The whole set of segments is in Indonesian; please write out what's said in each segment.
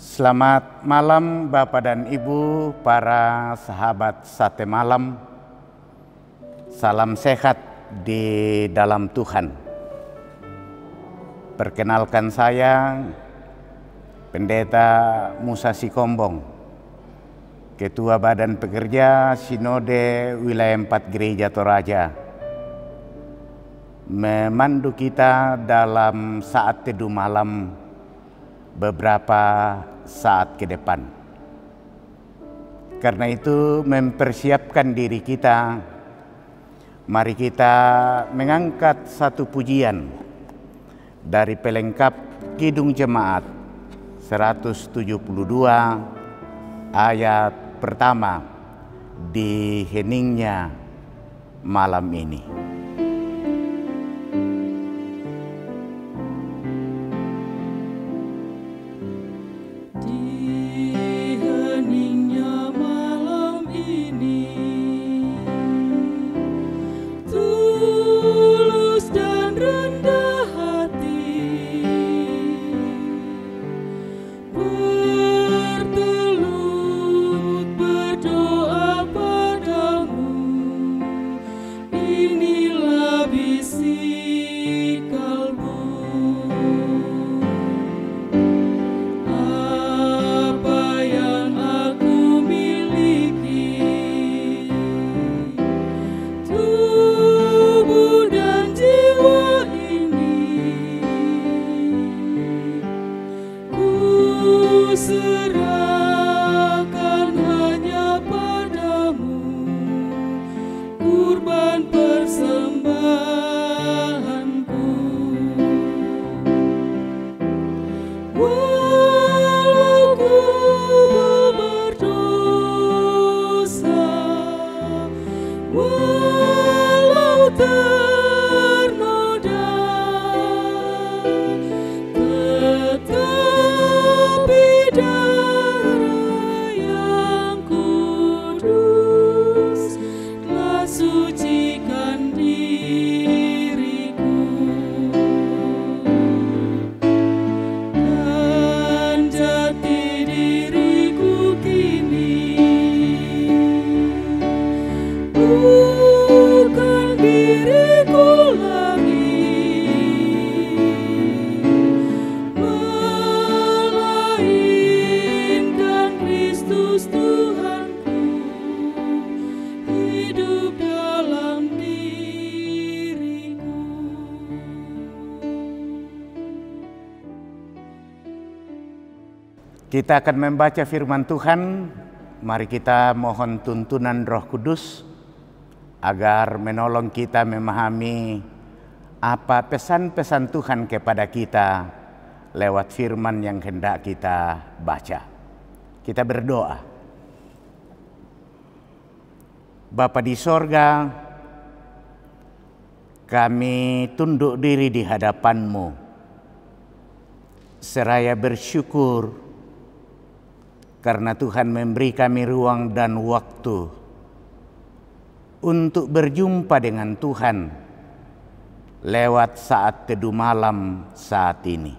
Selamat malam Bapak dan Ibu, para sahabat Sate Malam. Salam sehat di dalam Tuhan. Perkenalkan saya, Pendeta Musa Sikombong, Ketua Badan Pekerja Sinode Wilayah 4 Gereja Toraja, memandu kita dalam saat teduh malam beberapa saat ke depan. Karena itu, mempersiapkan diri kita, mari kita mengangkat satu pujian dari pelengkap Kidung Jemaat 172 ayat pertama di heningnya malam ini. Kita akan membaca firman Tuhan. Mari kita mohon tuntunan Roh Kudus agar menolong kita memahami apa pesan-pesan Tuhan kepada kita lewat firman yang hendak kita baca. Kita berdoa. Bapa di sorga, kami tunduk diri di hadapan-Mu seraya bersyukur karena Tuhan memberi kami ruang dan waktu untuk berjumpa dengan Tuhan lewat saat teduh malam saat ini.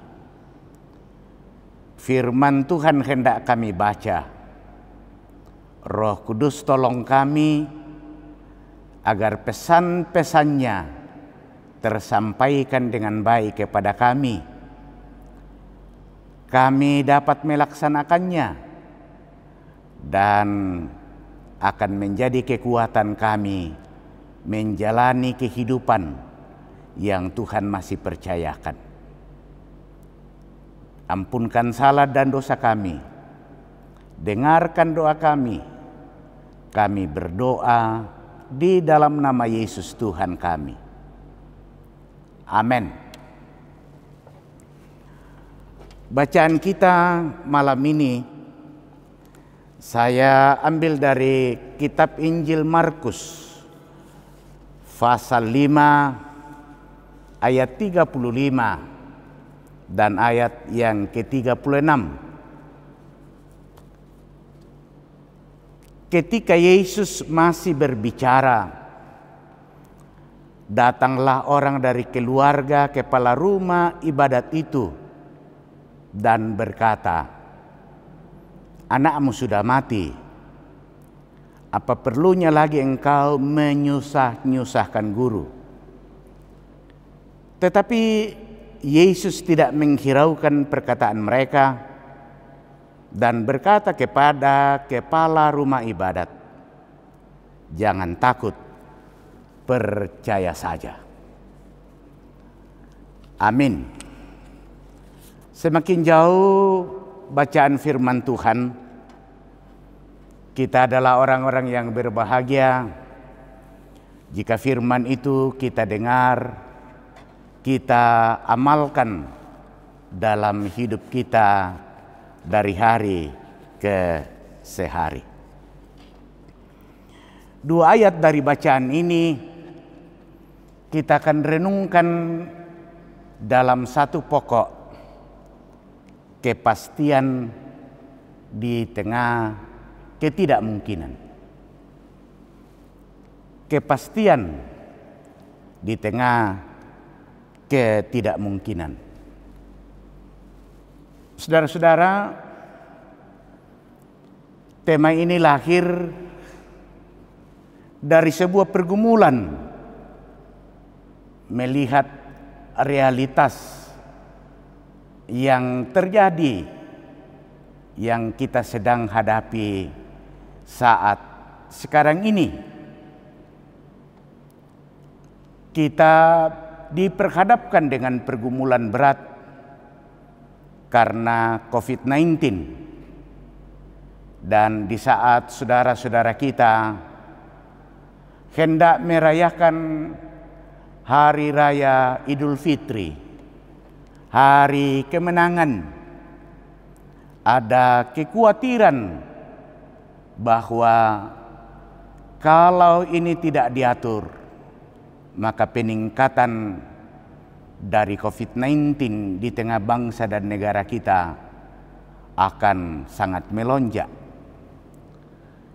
Firman Tuhan hendak kami baca. Roh Kudus tolong kami agar pesan-pesannya tersampaikan dengan baik kepada kami. Kami dapat melaksanakannya dan akan menjadi kekuatan kami menjalani kehidupan yang Tuhan masih percayakan. Ampunkan salah dan dosa kami. Dengarkan doa kami. Kami berdoa di dalam nama Yesus Tuhan kami. Amin. Bacaan kita malam ini saya ambil dari kitab Injil Markus pasal 5 ayat 35 dan ayat yang ke-36. Ketika Yesus masih berbicara, datanglah orang dari keluarga kepala rumah ibadat itu dan berkata, anakmu sudah mati. Apa perlunya lagi engkau menyusahkan guru? Tetapi Yesus tidak menghiraukan perkataan mereka dan berkata kepada kepala rumah ibadat, "Jangan takut, percaya saja." Amin. Semakin jauh bacaan firman Tuhan, kita adalah orang-orang yang berbahagia jika firman itu kita dengar, kita amalkan dalam hidup kita dari hari ke sehari. 2 ayat dari bacaan ini kita akan renungkan dalam satu pokok: kepastian di tengah ketidakmungkinan. Kepastian di tengah ketidakmungkinan. Saudara-saudara, tema ini lahir dari sebuah pergumulan melihat realitas yang terjadi, yang kita sedang hadapi saat sekarang ini. Kita diperhadapkan dengan pergumulan berat karena COVID-19, dan di saat saudara-saudara kita hendak merayakan Hari Raya Idul Fitri, hari kemenangan, ada kekhawatiran bahwa kalau ini tidak diatur, maka peningkatan dari COVID-19 di tengah bangsa dan negara kita akan sangat melonjak.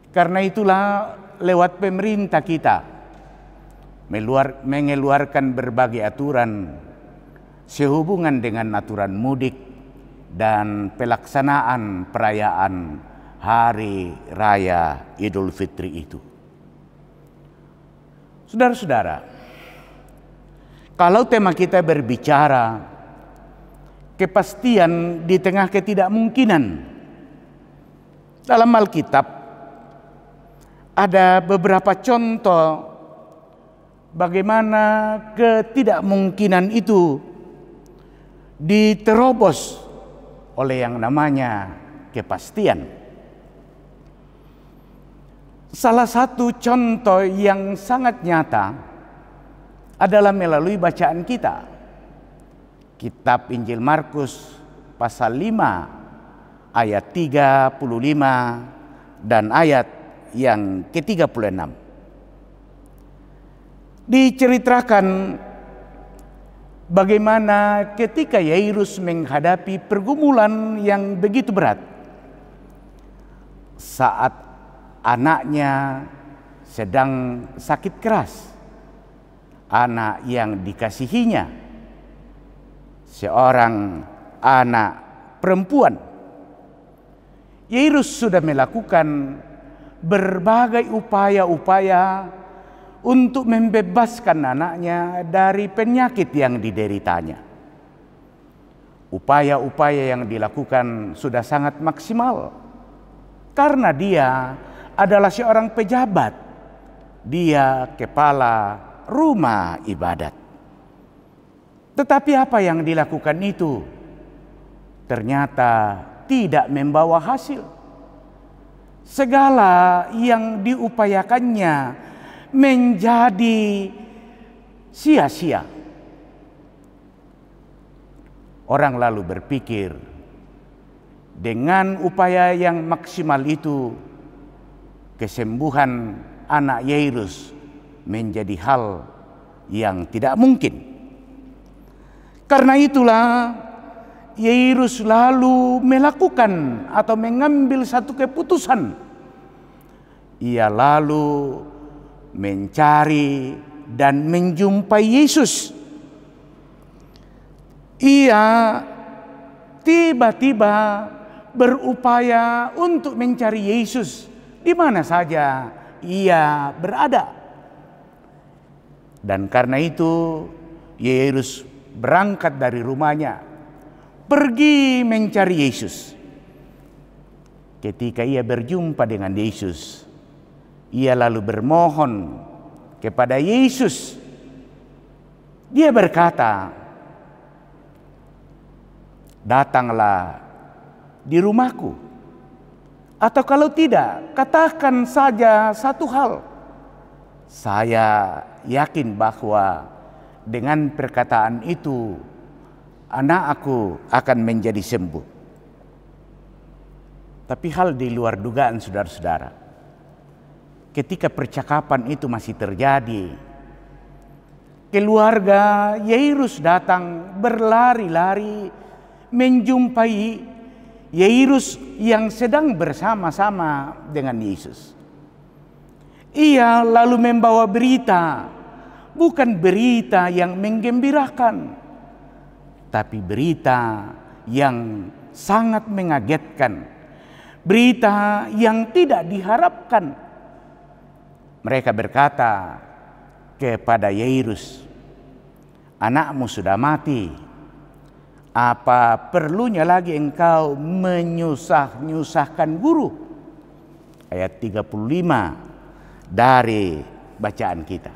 Karena itulah lewat pemerintah kita mengeluarkan berbagai aturan sehubungan dengan aturan mudik dan pelaksanaan perayaan Hari Raya Idul Fitri itu. Saudara-saudara, kalau tema kita berbicara kepastian di tengah ketidakmungkinan, dalam Alkitab ada beberapa contoh bagaimana ketidakmungkinan itu diterobos oleh yang namanya kepastian. Salah satu contoh yang sangat nyata adalah melalui bacaan kita. Kitab Injil Markus pasal 5 ayat 35 dan ayat yang ke-36. Diceritakan bagaimana ketika Yairus menghadapi pergumulan yang begitu berat saat anaknya sedang sakit keras, anak yang dikasihinya, seorang anak perempuan. Yairus sudah melakukan berbagai upaya-upaya untuk membebaskan anaknya dari penyakit yang dideritanya. Upaya-upaya yang dilakukan sudah sangat maksimal karena dia adalah seorang pejabat. Dia kepala rumah ibadat. Tetapi apa yang dilakukan itu ternyata tidak membawa hasil. Segala yang diupayakannya menjadi sia-sia. Orang lalu berpikir, dengan upaya yang maksimal itu, kesembuhan anak Yairus menjadi hal yang tidak mungkin. Karena itulah Yairus lalu melakukan atau mengambil satu keputusan. Ia lalu mencari dan menjumpai Yesus. Ia tiba-tiba berupaya untuk mencari Yesus di mana saja ia berada. Dan karena itu Yairus berangkat dari rumahnya, pergi mencari Yesus. Ketika ia berjumpa dengan Yesus, ia lalu bermohon kepada Yesus. Dia berkata, "Datanglah di rumahku. Atau kalau tidak, katakan saja satu hal. Saya yakin bahwa dengan perkataan itu, anak aku akan menjadi sembuh." Tapi hal di luar dugaan, saudara-saudara. Ketika percakapan itu masih terjadi, keluarga Yairus datang berlari-lari menjumpai Yairus yang sedang bersama-sama dengan Yesus. Ia lalu membawa berita, bukan berita yang menggembirakan, tapi berita yang sangat mengagetkan, berita yang tidak diharapkan. Mereka berkata kepada Yairus, "Anakmu sudah mati. Apa perlunya lagi engkau menyusahkan guru?" Ayat 35 dari bacaan kita.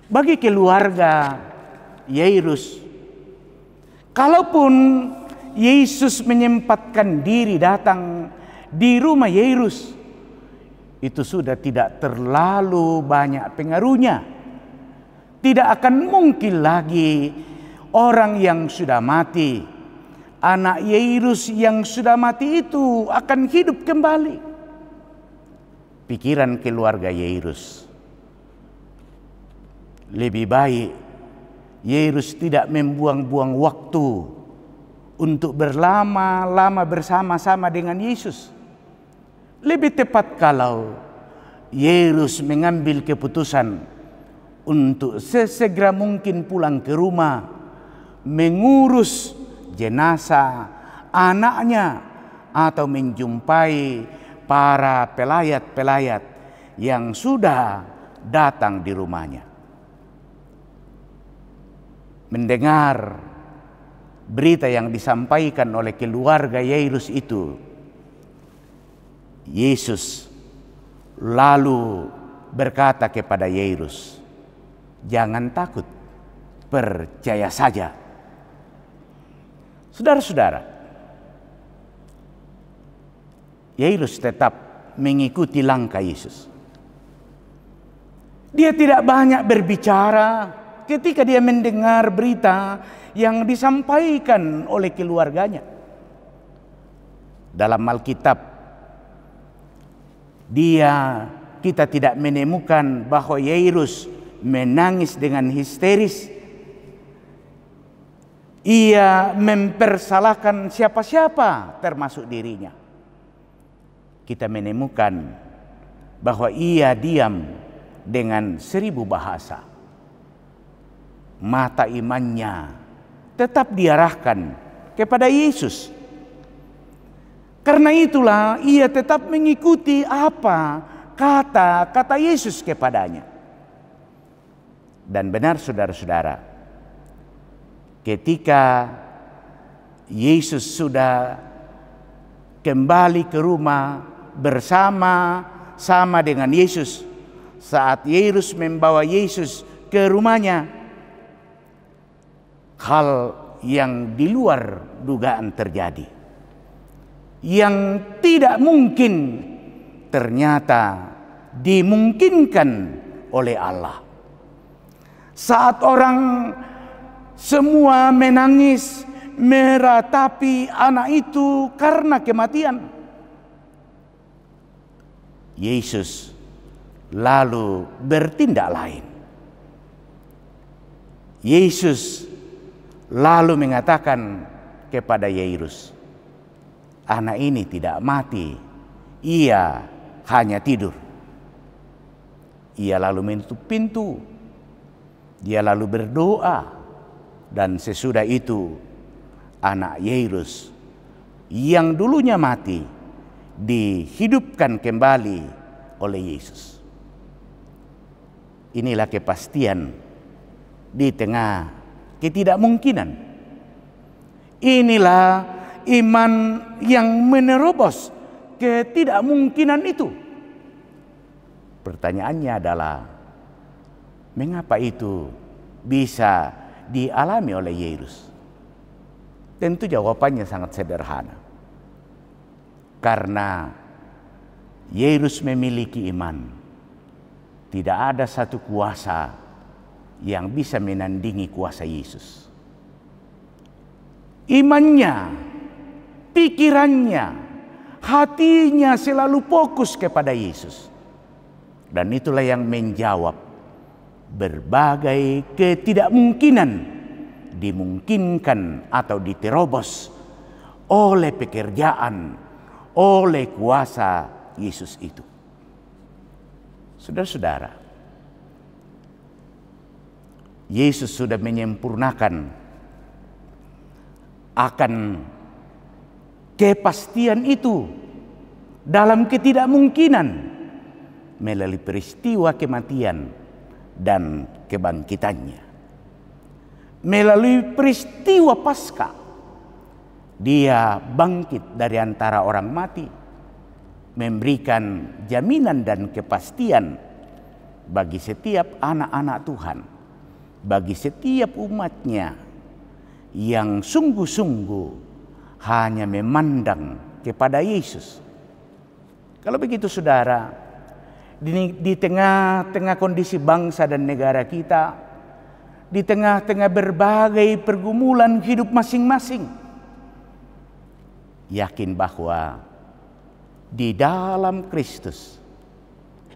Bagi keluarga Yairus, kalaupun Yesus menyempatkan diri datang di rumah Yairus, itu sudah tidak terlalu banyak pengaruhnya. Tidak akan mungkin lagi orang yang sudah mati, anak Yairus yang sudah mati itu akan hidup kembali. Pikiran keluarga Yairus, lebih baik Yairus tidak membuang-buang waktu untuk berlama-lama bersama-sama dengan Yesus. Lebih tepat kalau Yairus mengambil keputusan untuk sesegera mungkin pulang ke rumah, mengurus jenazah anaknya, atau menjumpai para pelayat-pelayat yang sudah datang di rumahnya. Mendengar berita yang disampaikan oleh keluarga Yairus itu, Yesus lalu berkata kepada Yairus, "Jangan takut, percaya saja." Saudara-saudara, Yairus tetap mengikuti langkah Yesus. Dia tidak banyak berbicara ketika dia mendengar berita yang disampaikan oleh keluarganya. Dalam Alkitab, kita tidak menemukan bahwa Yairus menangis dengan histeris. Ia mempersalahkan siapa-siapa termasuk dirinya. Kita menemukan bahwa ia diam dengan 1000 bahasa. Mata imannya tetap diarahkan kepada Yesus. Karena itulah ia tetap mengikuti apa kata-kata Yesus kepadanya. Dan benar saudara-saudara, ketika Yesus sudah kembali ke rumah bersama-sama dengan Yesus, saat Yairus membawa Yesus ke rumahnya, hal yang di luar dugaan terjadi, yang tidak mungkin ternyata dimungkinkan oleh Allah. Saat orang semua menangis meratapi anak itu karena kematian, Yesus lalu bertindak lain. Yesus lalu mengatakan kepada Yairus, "Anak ini tidak mati, ia hanya tidur." Ia lalu menutup pintu, dia lalu berdoa, dan sesudah itu anak Yairus yang dulunya mati dihidupkan kembali oleh Yesus. Inilah kepastian di tengah ketidakmungkinan. Inilah iman yang menerobos ketidakmungkinan itu. Pertanyaannya adalah, mengapa itu bisa dialami oleh Yairus? Tentu jawabannya sangat sederhana. Karena Yairus memiliki iman. Tidak ada satu kuasa yang bisa menandingi kuasa Yesus. Imannya, pikirannya, hatinya selalu fokus kepada Yesus. Dan itulah yang menjawab berbagai ketidakmungkinan dimungkinkan atau diterobos oleh pekerjaan, oleh kuasa Yesus itu. Saudara-saudara, Yesus sudah menyempurnakan akan kepastian itu dalam ketidakmungkinan melalui peristiwa kematian dan kebangkitannya. Melalui peristiwa Paskah, Dia bangkit dari antara orang mati, memberikan jaminan dan kepastian bagi setiap anak-anak Tuhan, bagi setiap umatnya yang sungguh-sungguh hanya memandang kepada Yesus. Kalau begitu saudara, di tengah-tengah kondisi bangsa dan negara kita, di tengah-tengah berbagai pergumulan hidup masing-masing, yakin bahwa di dalam Kristus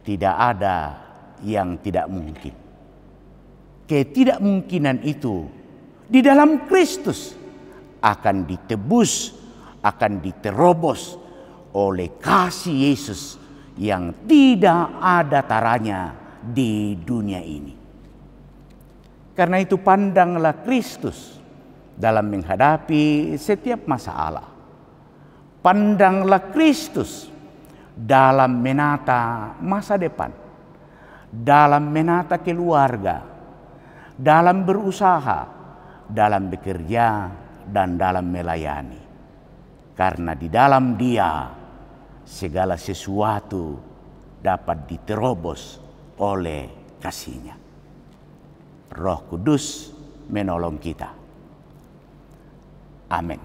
tidak ada yang tidak mungkin. Ketidakmungkinan itu di dalam Kristus akan ditebus, akan diterobos oleh kasih Yesus yang tidak ada taranya di dunia ini. Karena itu pandanglah Kristus dalam menghadapi setiap masalah. Pandanglah Kristus dalam menata masa depan, dalam menata keluarga, dalam berusaha, dalam bekerja, dan dalam melayani. Karena di dalam Dia segala sesuatu dapat diterobos oleh kasih-Nya. Roh Kudus menolong kita. Amin.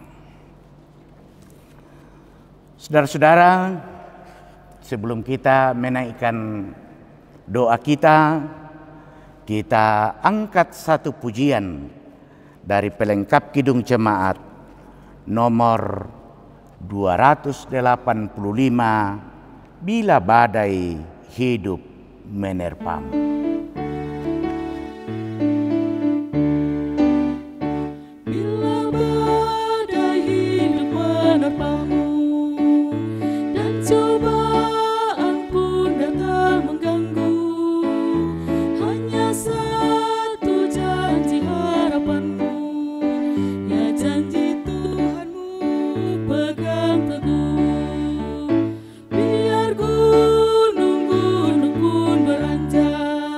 Saudara-saudara, sebelum kita menaikkan doa kita angkat satu pujian dari pelengkap Kidung Jemaat nomor 285, Bila Badai Hidup Menerpamu. Biar gunung-gunung pun beranjak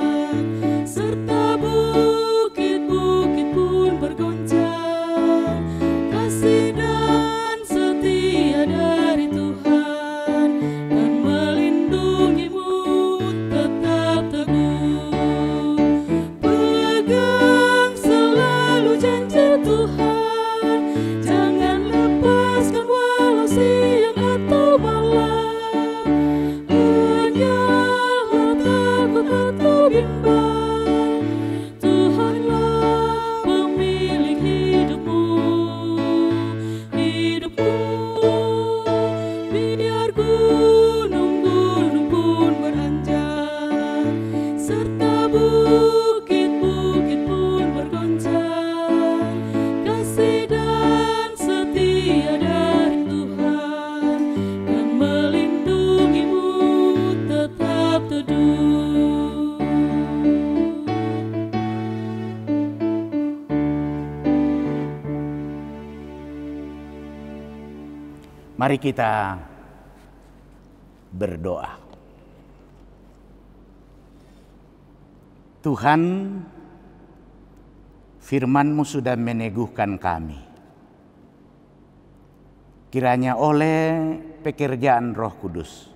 Mari kita berdoa. Tuhan, firman-Mu sudah meneguhkan kami. Kiranya oleh pekerjaan Roh Kudus,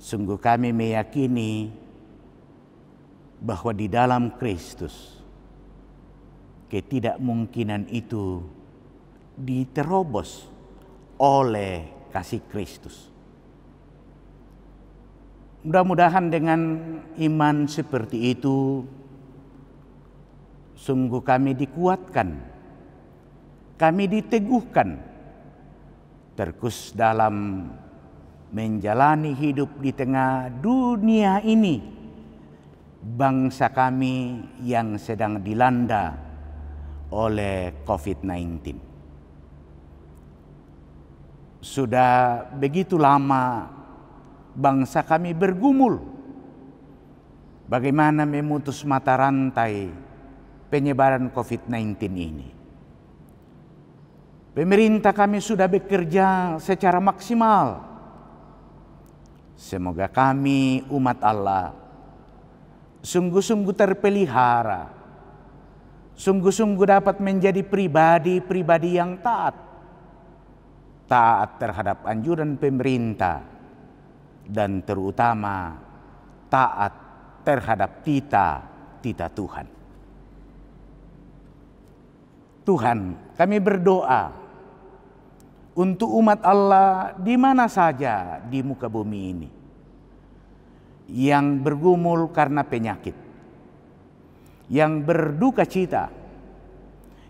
sungguh kami meyakini bahwa di dalam Kristus ketidakmungkinan itu diterobos oleh kasih Kristus. Mudah-mudahan dengan iman seperti itu, sungguh kami dikuatkan, kami diteguhkan, terus dalam menjalani hidup di tengah dunia ini, bangsa kami yang sedang dilanda oleh COVID-19. Sudah begitu lama bangsa kami bergumul bagaimana memutus mata rantai penyebaran COVID-19 ini. Pemerintah kami sudah bekerja secara maksimal. Semoga kami umat Allah sungguh-sungguh terpelihara, sungguh-sungguh dapat menjadi pribadi-pribadi yang taat terhadap anjuran pemerintah, dan terutama taat terhadap tita Tuhan. Tuhan, kami berdoa untuk umat Allah di mana saja di muka bumi ini yang bergumul karena penyakit, yang berduka cita,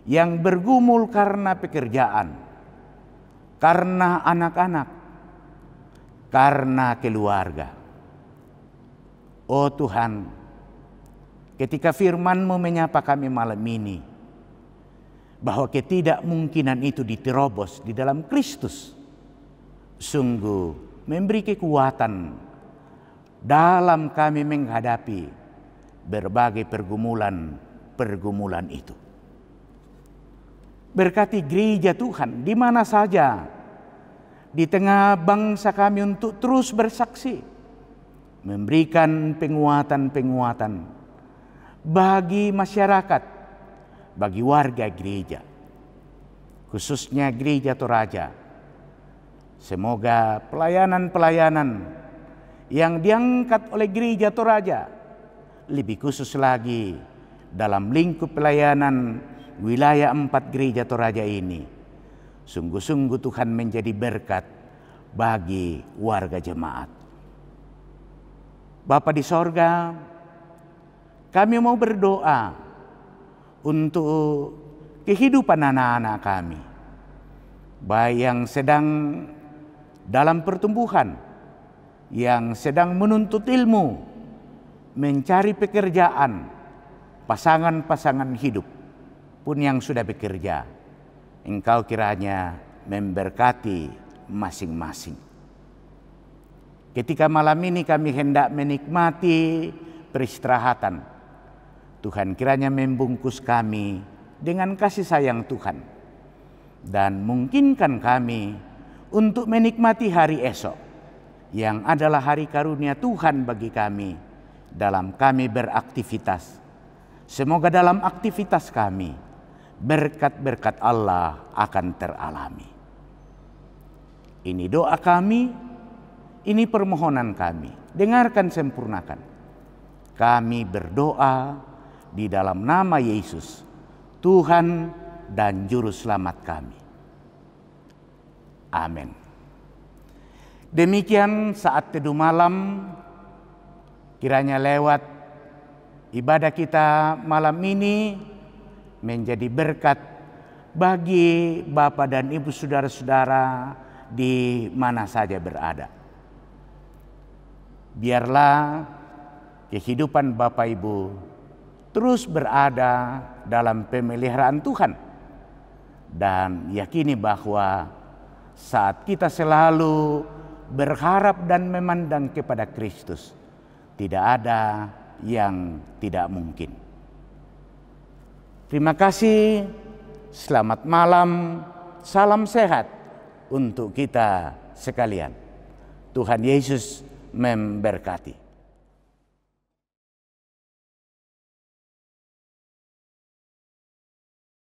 yang bergumul karena pekerjaan, karena anak-anak, karena keluarga. Oh Tuhan, ketika firman-Mu menyapa kami malam ini, bahwa ketidakmungkinan itu diterobos di dalam Kristus, sungguh memberi kekuatan dalam kami menghadapi berbagai pergumulan itu. Berkati gereja Tuhan di mana saja di tengah bangsa kami untuk terus bersaksi, memberikan penguatan-penguatan bagi masyarakat, bagi warga gereja, khususnya Gereja Toraja. Semoga pelayanan-pelayanan yang diangkat oleh Gereja Toraja, lebih khusus lagi dalam lingkup pelayanan wilayah 4 Gereja Toraja ini, sungguh-sungguh Tuhan menjadi berkat bagi warga jemaat. Bapa di sorga, kami mau berdoa untuk kehidupan anak-anak kami, baik yang sedang dalam pertumbuhan, yang sedang menuntut ilmu, mencari pekerjaan, pasangan-pasangan hidup pun yang sudah bekerja. Engkau kiranya memberkati masing-masing. Ketika malam ini kami hendak menikmati peristirahatan, Tuhan kiranya membungkus kami dengan kasih sayang Tuhan, dan mungkinkan kami untuk menikmati hari esok yang adalah hari karunia Tuhan bagi kami dalam kami beraktivitas. Semoga dalam aktivitas kami berkat-berkat Allah akan teralami. Ini doa kami, ini permohonan kami. Dengarkan, sempurnakan. Kami berdoa di dalam nama Yesus, Tuhan dan Juru Selamat kami. Amin. Demikian saat teduh malam, kiranya lewat ibadah kita malam ini menjadi berkat bagi Bapak dan Ibu saudara-saudara di mana saja berada. Biarlah kehidupan Bapak Ibu terus berada dalam pemeliharaan Tuhan, dan yakini bahwa saat kita selalu berharap dan memandang kepada Kristus, tidak ada yang tidak mungkin. Terima kasih, selamat malam, salam sehat untuk kita sekalian. Tuhan Yesus memberkati.